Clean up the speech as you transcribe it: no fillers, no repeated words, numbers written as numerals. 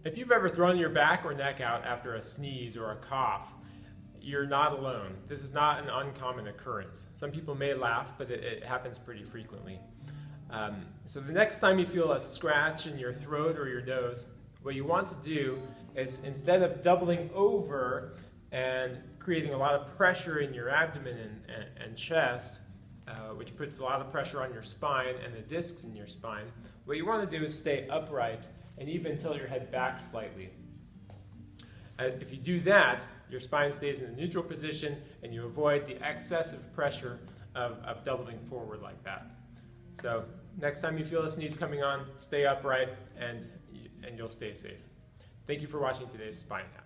If you've ever thrown your back or neck out after a sneeze or a cough, you're not alone. This is not an uncommon occurrence. Some people may laugh, but it happens pretty frequently. So the next time you feel a scratch in your throat or your nose, what you want to do is, instead of doubling over and creating a lot of pressure in your abdomen and chest, which puts a lot of pressure on your spine and the discs in your spine, what you want to do is stay upright and even tilt your head back slightly. If you do that, your spine stays in a neutral position and you avoid the excessive pressure of doubling forward like that. So next time you feel a sneeze coming on, stay upright and you'll stay safe. Thank you for watching today's Spine Hack.